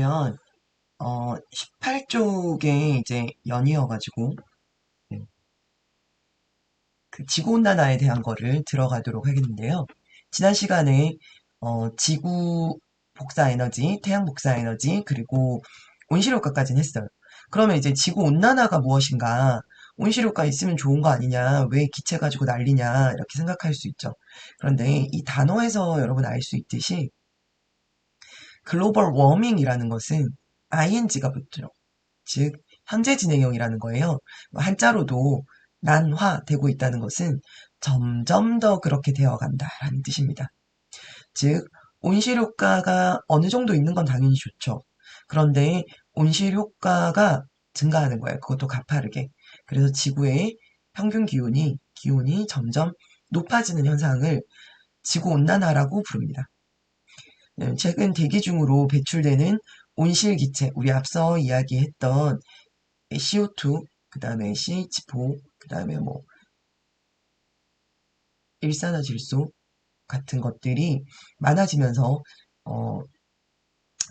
그러면 18쪽에 이제 연이어가지고 네, 그 지구온난화에 대한 거를 들어가도록 하겠는데요. 지난 시간에 지구 복사 에너지, 태양 복사 에너지, 그리고 온실효과까지는 했어요. 그러면 이제 지구 온난화가 무엇인가? 온실효과 있으면 좋은 거 아니냐? 왜 기체 가지고 난리냐? 이렇게 생각할 수 있죠. 그런데 이 단어에서 여러분 알 수 있듯이 글로벌 워밍이라는 것은 ing가 붙죠. 즉 현재 진행형이라는 거예요. 한자로도 난화되고 있다는 것은 점점 더 그렇게 되어 간다라는 뜻입니다. 즉 온실효과가 어느 정도 있는 건 당연히 좋죠. 그런데 온실효과가 증가하는 거예요. 그것도 가파르게. 그래서 지구의 평균 기온이 점점 높아지는 현상을 지구온난화라고 부릅니다. 최근 대기 중으로 배출되는 온실기체, 우리 앞서 이야기했던 CO2, 그 다음에 CH4, 그 다음에 뭐 일산화질소 같은 것들이 많아지면서 어,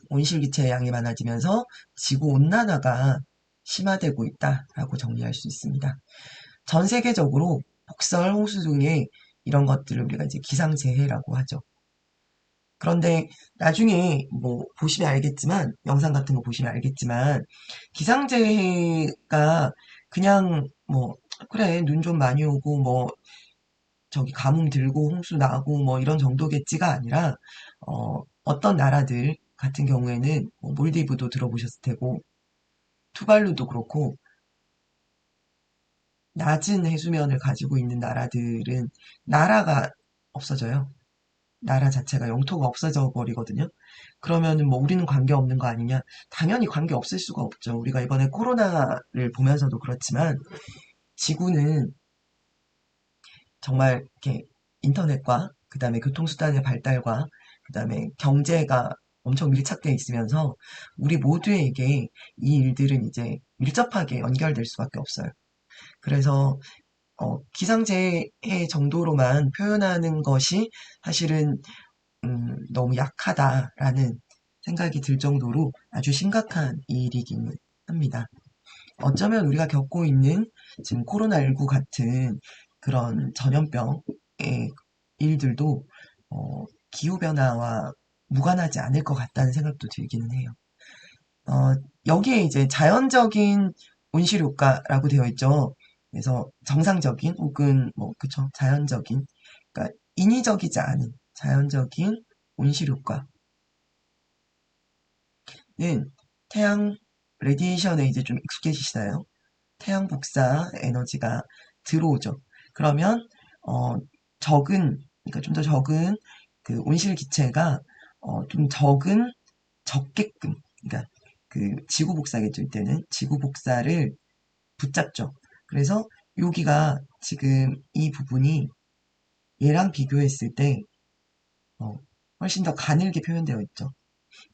온실기체의 양이 많아지면서 지구온난화가 심화되고 있다라고 정리할 수 있습니다. 전 세계적으로 폭설, 홍수 등의 이런 것들을 우리가 이제 기상재해라고 하죠. 그런데 나중에 뭐 보시면 알겠지만 영상 같은 거 보시면 알겠지만 기상재해가 그냥 뭐 그래 눈 좀 많이 오고 뭐 저기 가뭄 들고 홍수 나고 뭐 이런 정도겠지가 아니라 어떤 나라들 같은 경우에는 뭐 몰디브도 들어보셨을 테고 투발루도 그렇고 낮은 해수면을 가지고 있는 나라들은 나라가 없어져요. 나라 자체가 영토가 없어져 버리거든요. 그러면은 뭐 우리는 관계 없는 거 아니냐? 당연히 관계 없을 수가 없죠. 우리가 이번에 코로나를 보면서도 그렇지만 지구는 정말 이렇게 인터넷과 그다음에 교통수단의 발달과 그다음에 경제가 엄청 밀착되어 있으면서 우리 모두에게 이 일들은 이제 밀접하게 연결될 수밖에 없어요. 그래서 기상재해 정도로만 표현하는 것이 사실은 너무 약하다라는 생각이 들 정도로 아주 심각한 일이기는 합니다. 어쩌면 우리가 겪고 있는 지금 코로나19 같은 그런 전염병의 일들도 기후변화와 무관하지 않을 것 같다는 생각도 들기는 해요. 어, 여기에 이제 자연적인 온실효과라고 되어 있죠. 그래서 정상적인 혹은 뭐 그쵸 자연적인 그러니까 인위적이지 않은 자연적인 온실효과는 태양 레디에이션에 이제 좀 익숙해지시나요? 태양 복사 에너지가 들어오죠. 그러면 어, 그러니까 좀 더 적은 그 온실 기체가 좀 적게끔, 그러니까 그 지구 복사겠죠. 이때는 지구 복사를 붙잡죠. 그래서 여기가 지금 이 부분이 얘랑 비교했을 때 어, 훨씬 더 가늘게 표현되어 있죠.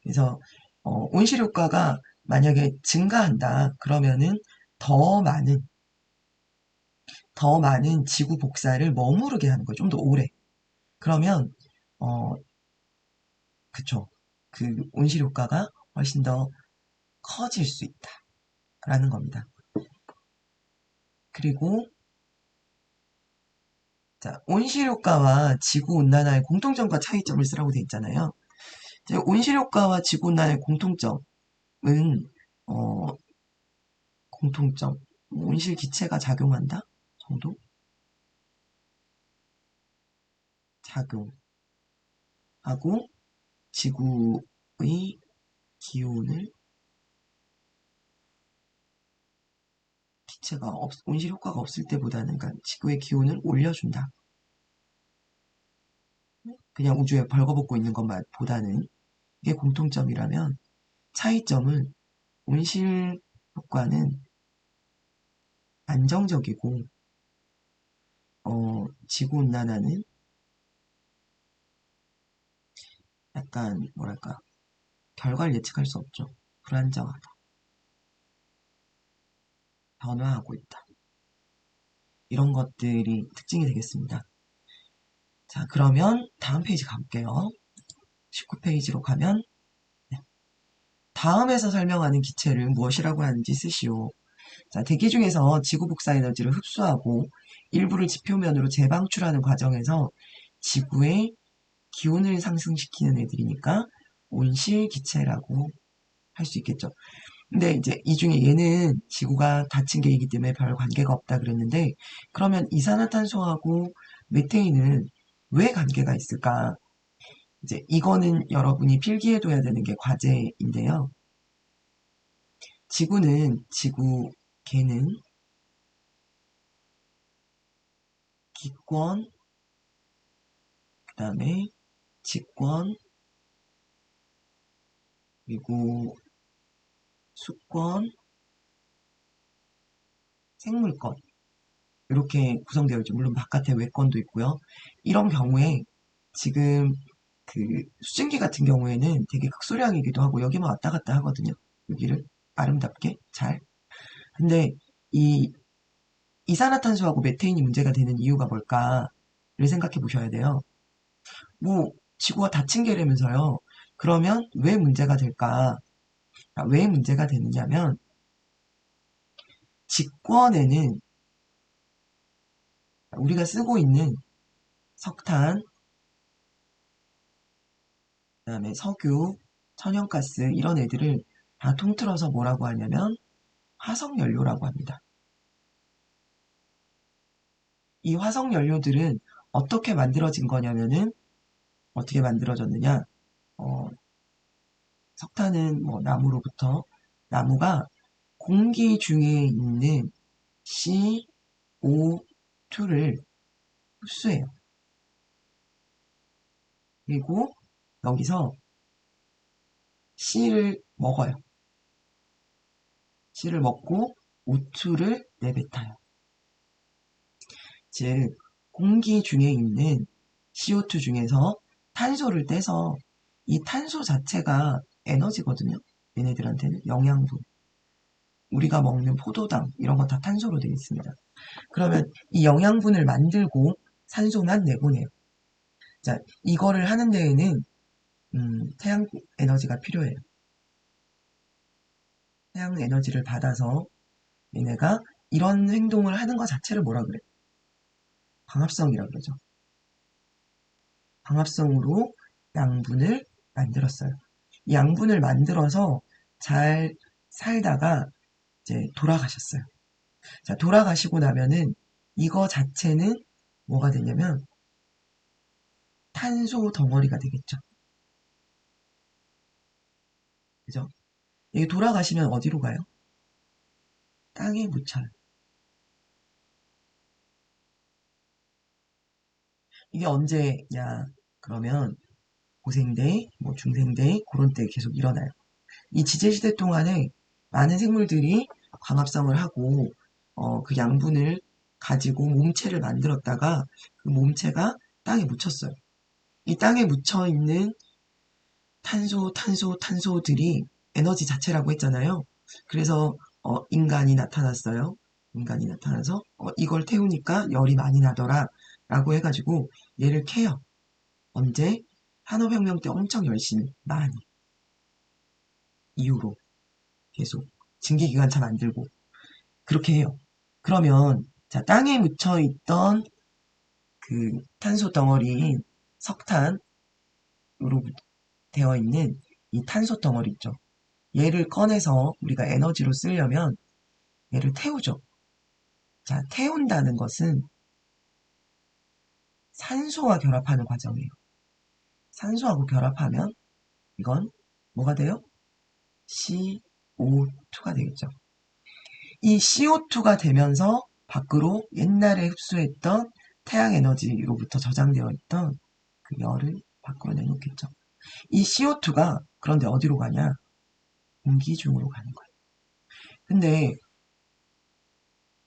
그래서 온실 효과가 만약에 증가한다 그러면은 더 많은 더 많은 지구 복사를 머무르게 하는 거예요. 좀 더 오래. 그러면 어 그쵸. 그 온실 효과가 훨씬 더 커질 수 있다라는 겁니다. 그리고 자, 온실 효과와 지구 온난화의 공통점과 차이점을 쓰라고 돼 있잖아요. 이제 온실 효과와 지구 온난화의 공통점은 어 공통점 온실 기체가 작용한다 정도 작용하고 지구의 기온을 온실 효과가 없을 때보다는 그러니까 지구의 기온을 올려준다. 그냥 우주에 벌거벗고 있는 것보다는 이게 공통점이라면 차이점은 온실 효과는 안정적이고 지구 온난화는 약간 뭐랄까 결과를 예측할 수 없죠. 불안정하다. 변화하고 있다. 이런 것들이 특징이 되겠습니다. 자, 그러면 다음 페이지 가볼게요. 19페이지로 가면 다음에서 설명하는 기체를 무엇이라고 하는지 쓰시오. 자, 대기 중에서 지구 복사 에너지를 흡수하고 일부를 지표면으로 재방출하는 과정에서 지구의 기온을 상승시키는 애들이니까 온실 기체라고 할 수 있겠죠. 근데 이제 이 중에 얘는 지구가 닫힌 계이기 때문에 별 관계가 없다 그랬는데, 그러면 이산화탄소하고 메테인은 왜 관계가 있을까? 이제 이거는 여러분이 필기해둬야 되는 게 과제인데요. 걔는 기권, 그 다음에 직권, 그리고 수권, 생물권, 이렇게 구성되어 있죠. 물론 바깥에 외권도 있고요. 이런 경우에 지금 그 수증기 같은 경우에는 되게 극소량이기도 하고 여기만 왔다 갔다 하거든요. 여기를 아름답게 잘. 근데 이 이산화탄소하고 메테인이 문제가 되는 이유가 뭘까를 생각해 보셔야 돼요. 뭐 지구가 닫힌 게라면서요. 그러면 왜 문제가 될까? 왜 문제가 되느냐면 직권에는 우리가 쓰고 있는 석탄, 그다음에 석유, 천연가스 이런 애들을 다 통틀어서 뭐라고 하냐면 화석연료라고 합니다. 이 화석연료들은 어떻게 만들어진 거냐면은 어떻게 만들어졌느냐? 어, 석탄은 뭐 나무가 공기 중에 있는 CO2를 흡수해요. 그리고 여기서 C를 먹어요. C를 먹고 O2를 내뱉어요. 즉 공기 중에 있는 CO2 중에서 탄소를 떼서 이 탄소 자체가 에너지거든요. 얘네들한테는 영양분. 우리가 먹는 포도당 이런 거 다 탄소로 되어 있습니다. 그러면 이 영양분을 만들고 산소만 내보내요. 자, 이거를 하는 데에는 태양 에너지가 필요해요. 태양 에너지를 받아서 얘네가 이런 행동을 하는 것 자체를 뭐라 그래? 광합성이라 그러죠. 광합성으로 양분을 만들었어요. 이 양분을 만들어서 잘 살다가 이제 돌아가셨어요. 자, 돌아가시고 나면은 이거 자체는 뭐가 되냐면 탄소 덩어리가 되겠죠. 그죠? 이게 돌아가시면 어디로 가요? 땅에 묻혀요. 이게 언제냐? 그러면 고생대, 뭐 중생대, 그런 때 계속 일어나요. 이 지제시대 동안에 많은 생물들이 광합성을 하고 그 양분을 가지고 몸체를 만들었다가 그 몸체가 땅에 묻혔어요. 이 땅에 묻혀 있는 탄소들이 에너지 자체라고 했잖아요. 그래서 인간이 나타났어요. 인간이 나타나서 이걸 태우니까 열이 많이 나더라 라고 해가지고 얘를 캐요. 언제? 산업혁명 때 엄청 열심히 많이 이후로 계속 증기기관차 만들고 그렇게 해요. 그러면 자 땅에 묻혀 있던 그 탄소 덩어리인 석탄으로 되어 있는 이 탄소 덩어리 있죠. 얘를 꺼내서 우리가 에너지로 쓰려면 얘를 태우죠. 자, 태운다는 것은 산소와 결합하는 과정이에요. 산소하고 결합하면 이건 뭐가 돼요? CO2가 되겠죠. 이 CO2가 되면서 밖으로 옛날에 흡수했던 태양 에너지로부터 저장되어 있던 그 열을 밖으로 내놓겠죠. 이 CO2가 그런데 어디로 가냐? 공기 중으로 가는 거예요. 근데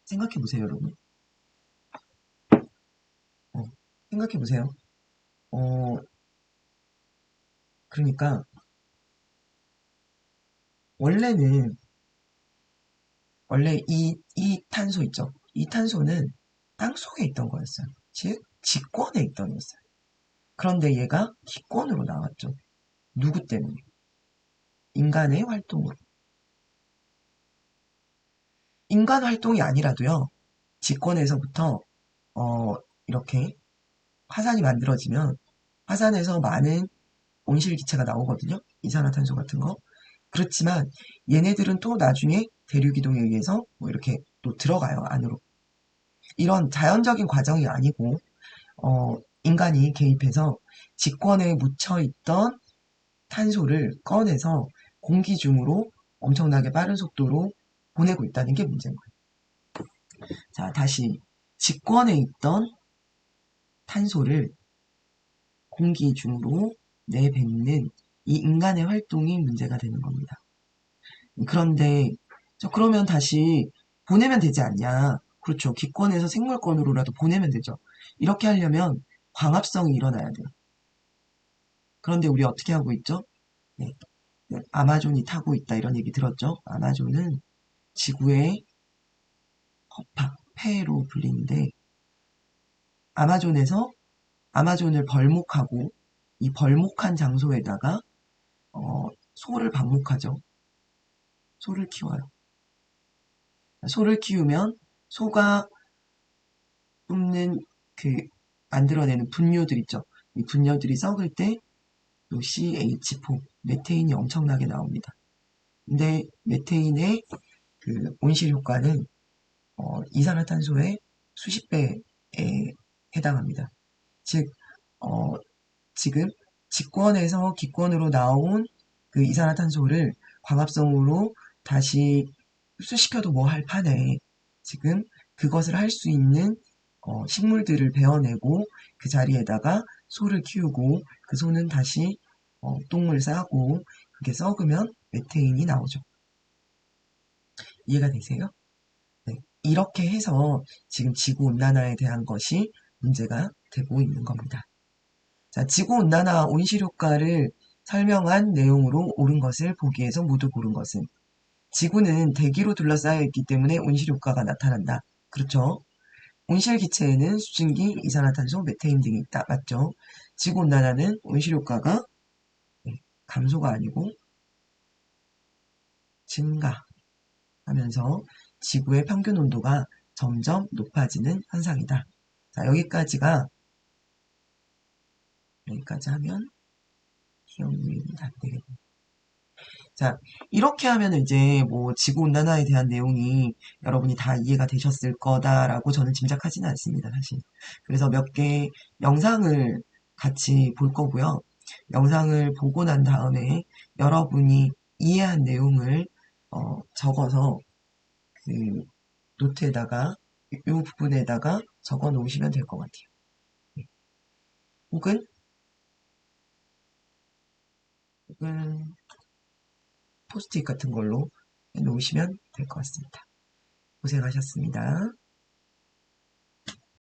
생각해 보세요, 여러분. 어, 생각해 보세요. 어, 그러니까 원래는 원래 이 탄소 있죠. 이 탄소는 땅 속에 있던 거였어요. 즉 지권에 있던 거였어요. 그런데 얘가 기권으로 나왔죠. 누구 때문에? 인간의 활동으로. 인간 활동이 아니라도요, 직권에서부터, 어, 이렇게 화산이 만들어지면 화산에서 많은 온실기체가 나오거든요. 이산화탄소 같은 거. 그렇지만 얘네들은 또 나중에 대류기동에 의해서 뭐 이렇게 또 들어가요, 안으로. 이런 자연적인 과정이 아니고, 인간이 개입해서 직권에 묻혀있던 탄소를 꺼내서 공기 중으로 엄청나게 빠른 속도로 보내고 있다는 게 문제인 거예요. 자, 다시 직권에 있던 탄소를 공기 중으로 내뱉는 이 인간의 활동이 문제가 되는 겁니다. 그런데 그러면 다시 보내면 되지 않냐? 그렇죠. 기권에서 생물권으로라도 보내면 되죠. 이렇게 하려면 광합성이 일어나야 돼요. 그런데 우리 어떻게 하고 있죠? 네, 아마존이 타고 있다 이런 얘기 들었죠? 아마존은 지구의 허파, 폐로 불리는데 아마존에서 아마존을 벌목하고 이 벌목한 장소에다가 소를 방목하죠. 소를 키워요. 소를 키우면 소가 뿜는 그 만들어내는 분뇨들 있죠. 이 분뇨들이 썩을 때 또 CH4, 메테인이 엄청나게 나옵니다. 근데 메테인의 그 온실 효과는 이산화탄소의 수십 배에 해당합니다. 즉, 어, 지금 직권에서 기권으로 나온 그 이산화탄소를 광합성으로 다시 흡수시켜도 뭐 할 판에 지금 그것을 할 수 있는 식물들을 베어내고 그 자리에다가 소를 키우고 그 소는 다시 똥을 싸고 그게 썩으면 메테인이 나오죠. 이해가 되세요? 네. 이렇게 해서 지금 지구온난화에 대한 것이 문제가 되고 있는 겁니다. 자, 지구온난화 온실효과를 설명한 내용으로 옳은 것을 보기에서 모두 고른 것은 지구는 대기로 둘러싸여 있기 때문에 온실효과가 나타난다. 그렇죠? 온실기체에는 수증기, 이산화탄소, 메테인 등이 있다. 맞죠? 지구온난화는 온실효과가 감소가 아니고 증가하면서 지구의 평균 온도가 점점 높아지는 현상이다. 자, 여기까지 하면 기억 유인이 안 되겠네. 자, 이렇게 하면 이제 뭐 지구온난화에 대한 내용이 여러분이 다 이해가 되셨을 거다라고 저는 짐작하지는 않습니다, 사실. 그래서 몇 개 영상을 같이 볼 거고요. 영상을 보고 난 다음에 여러분이 이해한 내용을 적어서 그 노트에다가 이 부분에다가 적어 놓으시면 될 것 같아요. 네. 혹은 혹은 포스트잇 같은 걸로 해 놓으시면 될 것 같습니다. 고생하셨습니다.